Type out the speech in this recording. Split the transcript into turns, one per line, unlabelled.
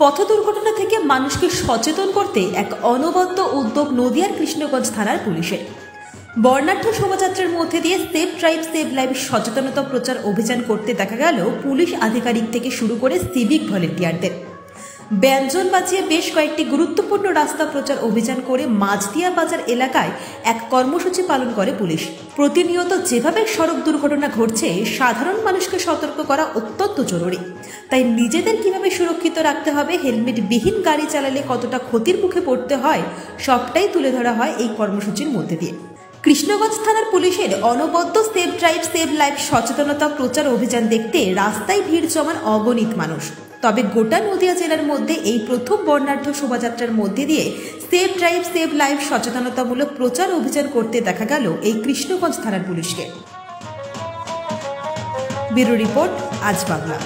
পথ দুর্ঘটনা থেকে মানুষকে সচেতন করতে এক অনবদ্য উদ্যোগ নদিয়ার কৃষ্ণগঞ্জ থানার পুলিশের। বর্ণাঢ্য শোভাযাত্রার মধ্যে দিয়ে সেভ ড্রাইভ সেভ লাইভ সচেতনতা প্রচার অভিযান করতে দেখা গেল পুলিশ আধিকারিক থেকে শুরু করে সিভিক ভলেন্টিয়ারদের। ব্যঞ্জন বাজিয়ে বেশ কয়েকটি গুরুত্বপূর্ণ রাস্তা প্রচার অভিযান করে মাঝদিয়া বাজার এলাকায় এক কর্মসূচি পালন করে পুলিশ। প্রতিনিয়ত যেভাবে সড়ক দুর্ঘটনা ঘটছে, সাধারণ মানুষকে সতর্ক করা অত্যন্ত জরুরি। তাই নিজেদের কিভাবে সুরক্ষিত রাখতে হবে, হেলমেট বিহীন গাড়ি চালালে কতটা ক্ষতির মুখে পড়তে হয়, সবটাই তুলে ধরা হয় এই কর্মসূচির মধ্যে দিয়ে। কৃষ্ণগঞ্জ থানার পুলিশের অনবদ্য সেভ ড্রাইভ সেভ লাইভ সচেতনতা প্রচার অভিযান দেখতে রাস্তায় ভিড় জমান অগণিত মানুষ। তবে গোটা নদিয়া জেলার মধ্যে এই প্রথম বর্ণাঢ্য শোভাযাত্রার মধ্যে দিয়ে সেভ ড্রাইভ সেভ লাইভ সচেতনতামূলক প্রচার অভিযান করতে দেখা গেল এই কৃষ্ণগঞ্জ থানার পুলিশকে। ব্যুরো রিপোর্ট, আজ বাংলা।